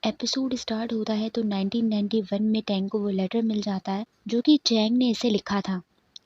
Episode start होता है तो 1991 में टैंग को वो लेटर मिल जाता है जो कि चैंग ने इसे लिखा था,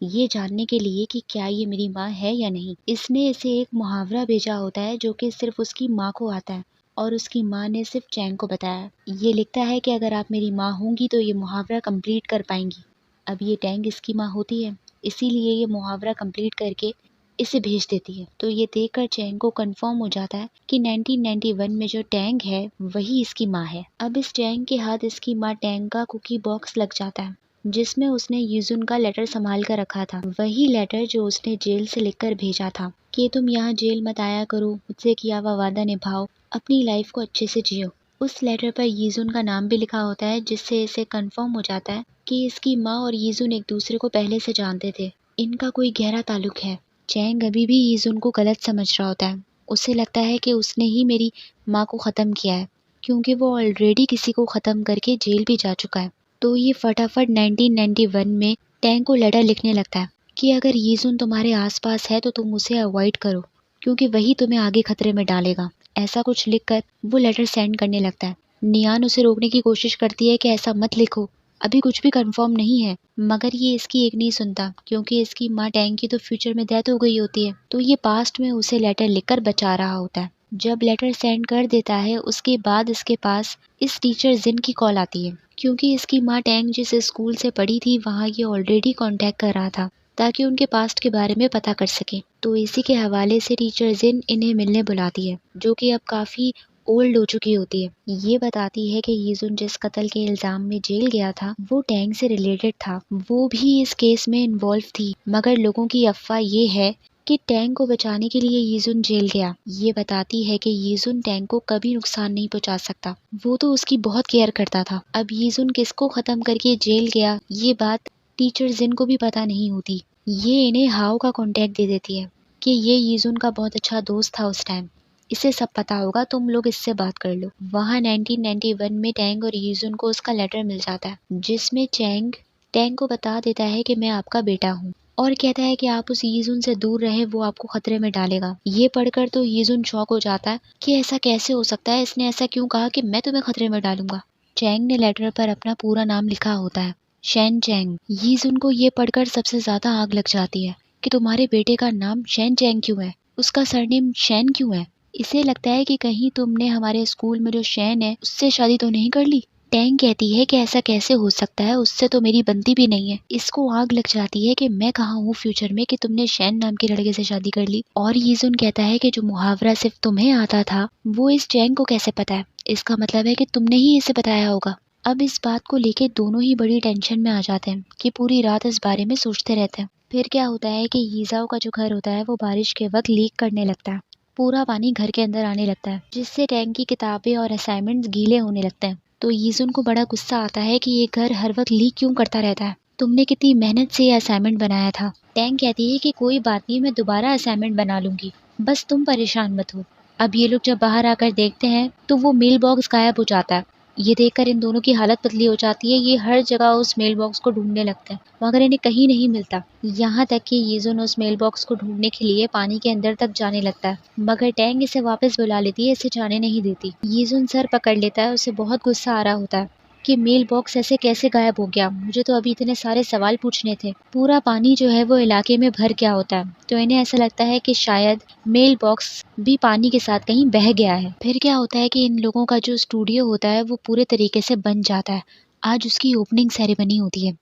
ये जानने के लिए कि क्या ये मेरी माँ है या नहीं। इसने इसे एक मुहावरा भेजा होता है जो कि सिर्फ उसकी माँ को आता है और उसकी माँ ने सिर्फ चैंग को बताया। ये लिखता है कि अगर आप मेरी माँ होंगी तो ये मुहावरा कंप्लीट कर पाएंगी। अब ये टैंग इसकी माँ होती है, इसीलिए ये मुहावरा कंप्लीट करके इसे भेज देती है। तो ये देखकर चैंग को कंफर्म हो जाता है कि 1991 में जो टैंग है वही इसकी माँ है। अब इस टैंग के हाथ इसकी माँ टैंग का कुकी बॉक्स लग जाता है जिसमें उसने यीजुन का लेटर संभाल कर रखा था, वही लेटर जो उसने जेल से लिखकर भेजा था कि तुम यहाँ जेल मत आया करो, मुझसे किया हुआ वादा निभाओ, अपनी लाइफ को अच्छे से जियो। उस लेटर पर यीजुन का नाम भी लिखा होता है जिससे इसे कंफर्म हो जाता है कि इसकी माँ और यीजुन एक दूसरे को पहले से जानते थे, इनका कोई गहरा ताल्लुक है। चैंग अभी भी यीजुन को गलत समझ रहा होता है। उसे लगता है कि उसने ही मेरी माँ को ख़त्म किया है क्योंकि वो ऑलरेडी किसी को ख़त्म करके जेल भी जा चुका है। तो ये फटाफट 1991 में टैंग को लेटर लिखने लगता है कि अगर यीजुन तुम्हारे आसपास है तो तुम उसे अवॉइड करो क्योंकि वही तुम्हें आगे खतरे में डालेगा। ऐसा कुछ लिखकर वो लेटर सेंड करने लगता है। नियान उसे रोकने की कोशिश करती है कि ऐसा मत लिखो, अभी कुछ भी कंफर्म नहीं है, मगर ये इसकी एक नहीं सुनता क्योंकि इसकी माँ टैंग की तो फ्यूचर में डेथ हो गई होती है, तो ये पास्ट में उसे लेटर लिखकर बचा रहा होता है। जब लेटर सेंड कर देता है उसके बाद इसके पास इस टीचर जिन की कॉल आती है क्योंकि इसकी माँ टैंग जिस स्कूल से पढ़ी थी वहाँ ये ऑलरेडी कांटेक्ट कर रहा था ताकि उनके पास्ट के बारे में पता कर सके। तो इसी के हवाले से टीचर जिन इन्हें मिलने बुलाती है जो कि अब काफ़ी ओल्ड हो चुकी होती है। ये बताती है कि यीजुन जिस कत्ल के इल्ज़ाम में जेल गया था वो टैंग से रिलेटेड था, वो भी इस केस में इन्वॉल्व थी, मगर लोगों की अफवाह ये है कि टैंग को बचाने के लिए यीजुन जेल गया। ये बताती है कि यीजुन टैंग को कभी नुकसान नहीं पहुंचा सकता, वो तो उसकी बहुत केयर करता था। अब यीजुन किसको ख़त्म करके जेल गया ये बात टीचर जिन को भी पता नहीं होती। ये इन्हें हाउ का कॉन्टेक्ट दे देती है कि ये यीजुन का बहुत अच्छा दोस्त था उस टाइम, इसे सब पता होगा, तुम लोग इससे बात कर लो। वहाँ 1991 में टैंग और यीजुन को उसका लेटर मिल जाता है जिसमें चैंग टैंग को बता देता है कि मैं आपका बेटा हूँ और कहता है कि आप उस यीजुन से दूर रहे, वो आपको खतरे में डालेगा। ये पढ़कर तो यीजुन शॉक हो जाता है कि ऐसा कैसे हो सकता है, इसने ऐसा क्यों कहा कि मैं तुम्हें खतरे में डालूंगा। चैंग ने लेटर पर अपना पूरा नाम लिखा होता है, शैन चैंग। यीजुन को ये पढ़कर सबसे ज्यादा आग लग जाती है कि तुम्हारे बेटे का नाम शैन चैंग क्यों है, उसका सरनेम शैन क्यों है। इसे लगता है कि कहीं तुमने हमारे स्कूल में जो शैन है उससे शादी तो नहीं कर ली। टैंग कहती है कि ऐसा कैसे हो सकता है, उससे तो मेरी बनती भी नहीं है। इसको आग लग जाती है कि मैं कहाँ हूँ फ्यूचर में कि तुमने शैन नाम के लड़के से शादी कर ली। और यीजुन कहता है कि जो मुहावरा सिर्फ तुम्हें आता था वो इस टैंग को कैसे पता है, इसका मतलब है कि तुमने ही इसे बताया होगा। अब इस बात को लेके दोनों ही बड़ी टेंशन में आ जाते हैं कि पूरी रात इस बारे में सोचते रहते हैं। फिर क्या होता है कि यीजाओ का जो घर होता है वो बारिश के वक्त लीक करने लगता है, पूरा पानी घर के अंदर आने लगता है जिससे टैंग की किताबें और असाइनमेंट्स गीले होने लगते हैं। तो यीजुन को बड़ा गुस्सा आता है कि ये घर हर वक्त लीक क्यों करता रहता है, तुमने कितनी मेहनत से ये असाइनमेंट बनाया था। टैंग कहती है कि कोई बात नहीं, मैं दोबारा असाइनमेंट बना लूंगी, बस तुम परेशान मत हो। अब ये लोग जब बाहर आकर देखते हैं तो वो मेल बॉक्स गायब हो जाता है। ये देखकर इन दोनों की हालत पतली हो जाती है। ये हर जगह उस मेल बॉक्स को ढूंढने लगते हैं मगर इन्हें कहीं नहीं मिलता। यहाँ तक कि यीजुन उस मेल बॉक्स को ढूंढने के लिए पानी के अंदर तक जाने लगता है मगर टैंग इसे वापस बुला लेती है, इसे जाने नहीं देती। यीजुन सर पकड़ लेता है, उसे बहुत गुस्सा आ रहा होता है कि मेल बॉक्स ऐसे कैसे गायब हो गया, मुझे तो अभी इतने सारे सवाल पूछने थे। पूरा पानी जो है वो इलाके में भर गया होता है तो इन्हें ऐसा लगता है कि शायद मेल बॉक्स भी पानी के साथ कहीं बह गया है। फिर क्या होता है कि इन लोगों का जो स्टूडियो होता है वो पूरे तरीके से बन जाता है। आज उसकी ओपनिंग सेरेमनी होती है।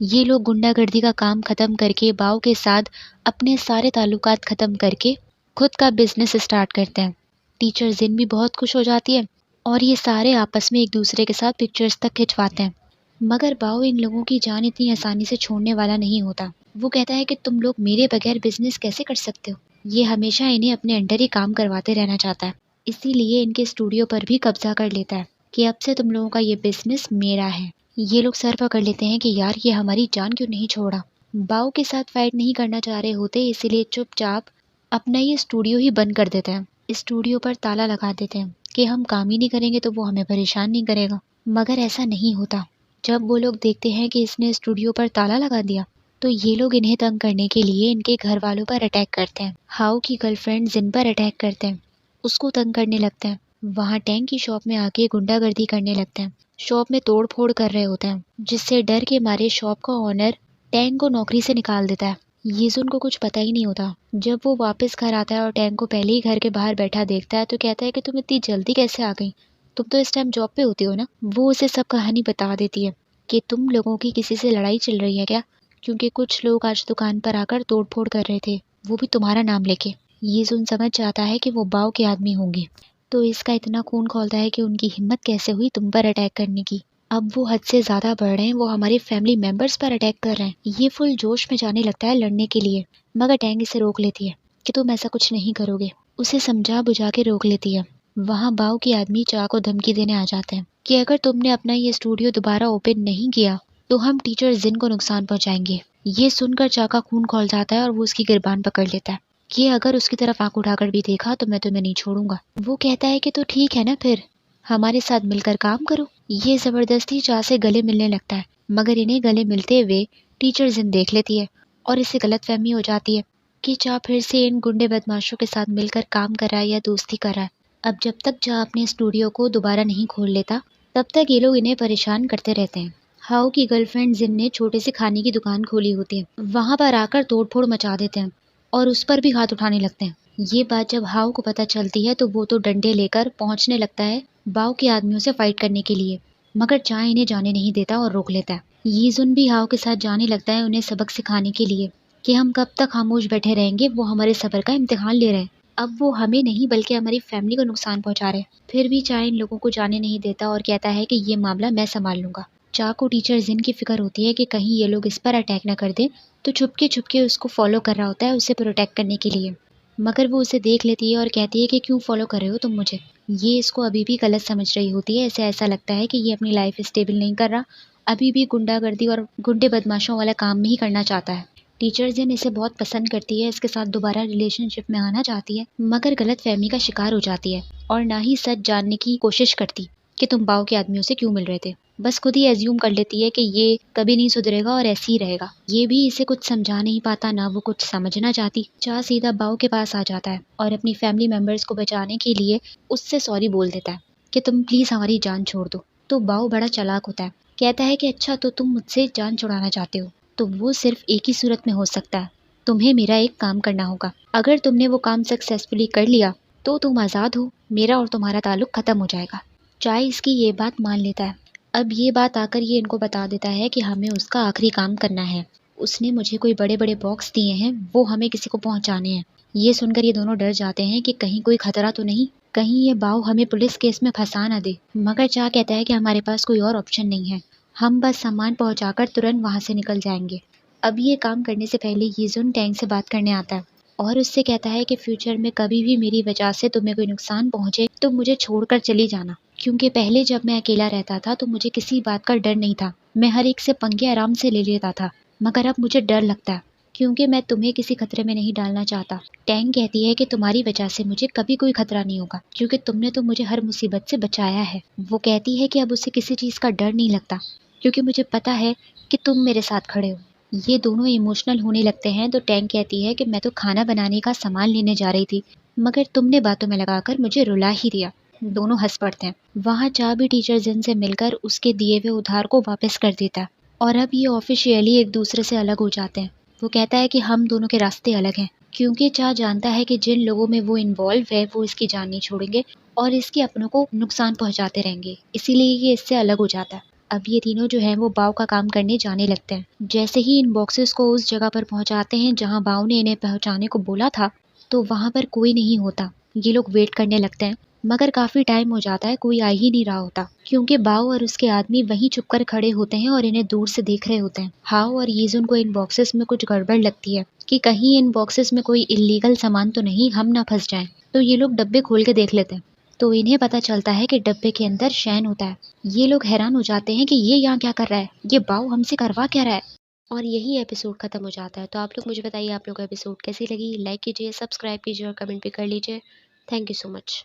ये लोग गुंडागर्दी का काम खत्म करके बाव के साथ अपने सारे ताल्लुकात खत्म करके खुद का बिजनेस स्टार्ट करते हैं। टीचर जिन भी बहुत खुश हो जाती है और ये सारे आपस में एक दूसरे के साथ पिक्चर्स तक खिंचवाते हैं। मगर बाव इन लोगों की जान इतनी आसानी से छोड़ने वाला नहीं होता। वो कहता है कि तुम लोग मेरे बगैर बिजनेस कैसे कर सकते हो। ये हमेशा इन्हें अपने अंडर ही काम करवाते रहना चाहता है, इसीलिए इनके स्टूडियो पर भी कब्जा कर लेता है कि अब से तुम लोगों का ये बिजनेस मेरा है। ये लोग सर पकड़ लेते हैं कि यार ये हमारी जान क्यों नहीं छोड़ा। बाव के साथ फाइट नहीं करना चाह रहे होते, इसीलिए चुपचाप अपना ये स्टूडियो ही बंद कर देते हैं। स्टूडियो पर ताला लगा देते हैं कि हम काम ही नहीं करेंगे तो वो हमें परेशान नहीं करेगा। मगर ऐसा नहीं होता। जब वो लोग देखते हैं कि इसने स्टूडियो पर ताला लगा दिया तो ये लोग इन्हें तंग करने के लिए इनके घर वालों पर अटैक करते हैं। हाउ की गर्लफ्रेंड जिन पर अटैक करते हैं, उसको तंग करने लगते हैं। वहाँ टैंक की शॉप में आके गुंडागर्दी करने लगते हैं। शॉप में तोड़ फोड़ कर रहे होते हैं, जिससे डर के मारे शॉप का ओनर टैंक को नौकरी से निकाल देता है। यीजुन को कुछ पता ही नहीं होता। जब वो वापस घर आता है और टैंक को पहले ही घर के बाहर बैठा देखता है तो कहता है कि तुम इतनी जल्दी कैसे आ गई, तुम तो इस टाइम जॉब पे होती हो ना। वो उसे सब कहानी बता देती है कि तुम लोगों की किसी से लड़ाई चल रही है क्या, क्योंकि कुछ लोग आज दुकान पर आकर तोड़ फोड़ कर रहे थे, वो भी तुम्हारा नाम लेके। यीजुन समझ जाता है कि वो बाओ के आदमी होंगे, तो इसका इतना खून खौलता है कि उनकी हिम्मत कैसे हुई तुम पर अटैक करने की। अब वो हद से ज्यादा बढ़ रहे हैं, वो हमारे फैमिली मेंबर्स पर अटैक कर रहे हैं। ये फुल जोश में जाने लगता है लड़ने के लिए, मगर टैंग इसे रोक लेती है कि तुम ऐसा कुछ नहीं करोगे। उसे समझा बुझा के रोक लेती है। वहाँ बाओ के आदमी चा को धमकी देने आ जाते हैं कि अगर तुमने अपना ये स्टूडियो दोबारा ओपन नहीं किया तो हम टीचर जिन को नुकसान पहुंचाएंगे। ये सुनकर चा का खून खौल जाता है और वो उसकी गिरबान पकड़ लेता है कि अगर उसकी तरफ आंख उठाकर भी देखा तो मैं तुम्हें नहीं छोड़ूंगा। वो कहता है कि तो ठीक है ना, फिर हमारे साथ मिलकर काम करो। ये जबरदस्ती चा से गले मिलने लगता है, मगर इन्हें गले मिलते हुए टीचर जिन देख लेती है और इसे गलतफहमी हो जाती है कि चा फिर से इन गुंडे बदमाशों के साथ मिलकर काम कर रहा है या दोस्ती कर रहा है। अब जब तक चा अपने स्टूडियो को दोबारा नहीं खोल लेता तब तक ये लोग इन्हें परेशान करते रहते हैं। हाउ की गर्लफ्रेंड जिन ने छोटे से खाने की दुकान खोली होती है, वहां पर आकर तोड़फोड़ मचा देते हैं और उस पर भी हाथ उठाने लगते हैं। ये बात जब हाउ को पता चलती है तो वो तो डंडे लेकर पहुंचने लगता है बाओ के आदमियों से फाइट करने के लिए, मगर चा इन्हें जाने नहीं देता और रोक लेता है। यीजुन भी हाउ के साथ जाने लगता है उन्हें सबक सिखाने के लिए कि हम कब तक खामोश बैठे रहेंगे, वो हमारे सब्र का इम्तिहान ले रहे हैं। अब वो हमें नहीं बल्कि हमारी फैमिली को नुकसान पहुंचा रहे हैं। फिर भी चा इन लोगों को जाने नहीं देता और कहता है कि ये मामला मैं संभाल लूंगा। चा को टीचर जिन की फिक्र होती है कि कहीं ये लोग इस पर अटैक न कर दें, तो छुपके छुपके उसको फॉलो कर रहा होता है उसे प्रोटेक्ट करने के लिए। मगर वो उसे देख लेती है और कहती है कि क्यों फॉलो कर रहे हो तुम मुझे। ये इसको अभी भी गलत समझ रही होती है। इसे ऐसा लगता है कि ये अपनी लाइफ स्टेबल नहीं कर रहा, अभी भी गुंडागर्दी और गुंडे बदमाशों वाला काम ही करना चाहता है। टीचर जिन इसे बहुत पसंद करती है, इसके साथ दोबारा रिलेशनशिप में आना चाहती है, मगर गलत फहमी का शिकार हो जाती है और ना ही सच जानने की कोशिश करती कि तुम बाओ के आदमियों से क्यों मिल रहे थे। बस खुद ही एज्यूम कर लेती है कि ये कभी नहीं सुधरेगा और ऐसे ही रहेगा। ये भी इसे कुछ समझा नहीं पाता, ना वो कुछ समझना चाहती। चा सीधा बाओ के पास आ जाता है और अपनी फैमिली मेंबर्स को बचाने के लिए उससे सॉरी बोल देता है कि तुम प्लीज हमारी जान छोड़ दो। तो बाओ बड़ा चालाक होता है, कहता है कि अच्छा तो तुम मुझसे जान छुड़ाना चाहते हो, तो वो सिर्फ एक ही सूरत में हो सकता है, तुम्हें मेरा एक काम करना होगा। अगर तुमने वो काम सक्सेसफुली कर लिया तो तुम आज़ाद हो, मेरा और तुम्हारा ताल्लुक खत्म हो जाएगा। चाय इसकी ये बात मान लेता है। अब ये बात आकर ये इनको बता देता है कि हमें उसका आखिरी काम करना है। उसने मुझे कोई बड़े बड़े बॉक्स दिए हैं, वो हमें किसी को पहुंचाने हैं। ये सुनकर ये दोनों डर जाते हैं कि कहीं कोई खतरा तो नहीं, कहीं ये बाव हमें पुलिस केस में फंसा ना दे। मगर चा कहता है कि हमारे पास कोई और ऑप्शन नहीं है, हम बस सामान पहुंचाकर तुरंत वहां से निकल जाएंगे। अब ये काम करने से पहले यीजुन टैंक से बात करने आता है और उससे कहता है कि फ्यूचर में कभी भी मेरी वजह से तुम्हें कोई नुकसान पहुंचे तो मुझे छोड़कर चली जाना, क्योंकि पहले जब मैं अकेला रहता था तो मुझे किसी बात का डर नहीं था, मैं हर एक से पंगे आराम से ले लेता था, मगर अब मुझे डर लगता है क्योंकि मैं तुम्हें किसी खतरे में नहीं डालना चाहता। टैंग कहती है कि तुम्हारी वजह से मुझे कभी कोई खतरा नहीं होगा, क्योंकि तुमने तो मुझे हर मुसीबत से बचाया है। वो कहती है कि अब उसे किसी चीज़ का डर नहीं लगता, क्योंकि मुझे पता है कि तुम मेरे साथ खड़े हो। ये दोनों इमोशनल होने लगते हैं तो टैंग कहती है कि मैं तो खाना बनाने का सामान लेने जा रही थी, मगर तुमने बातों में लगाकर मुझे रुला ही दिया। दोनों हंस पड़ते हैं। वहाँ चा भी टीचर जिन से मिलकर उसके दिए हुए उधार को वापस कर देता है और अब ये ऑफिशियली एक दूसरे से अलग हो जाते हैं। वो कहता है कि हम दोनों के रास्ते अलग हैं, क्योंकि चा जानता है कि जिन लोगों में वो इन्वॉल्व है वो इसकी जान नहीं छोड़ेंगे और इसके अपनों को नुकसान पहुंचाते रहेंगे, इसीलिए ये इससे अलग हो जाता है। अब ये तीनों जो हैं वो बाव का काम करने जाने लगते हैं। जैसे ही इन बॉक्सेस को उस जगह पर पहुंचाते हैं जहां बाव ने इन्हें पहुंचाने को बोला था, तो वहां पर कोई नहीं होता। ये लोग वेट करने लगते हैं, मगर काफी टाइम हो जाता है, कोई आ ही नहीं रहा होता, क्योंकि बाव और उसके आदमी वहीं चुपकर खड़े होते हैं और इन्हें दूर से देख रहे होते हैं। हाओ और यीजुन को इन बॉक्सेस में कुछ गड़बड़ लगती है कि कहीं इन बॉक्सेस में कोई इलीगल सामान तो नहीं, हम ना फंस जाएं। तो ये लोग डब्बे खोल के देख लेते हैं, तो इन्हें पता चलता है कि डब्बे के अंदर शैन होता है। ये लोग हैरान हो जाते हैं कि ये यहाँ क्या कर रहा है, ये बाव हमसे करवा क्या रहा है। और यही एपिसोड खत्म हो जाता है। तो आप लोग मुझे बताइए आप लोग को एपिसोड कैसी लगी, लाइक कीजिए, सब्सक्राइब कीजिए और कमेंट भी कर लीजिए। Thank you so much.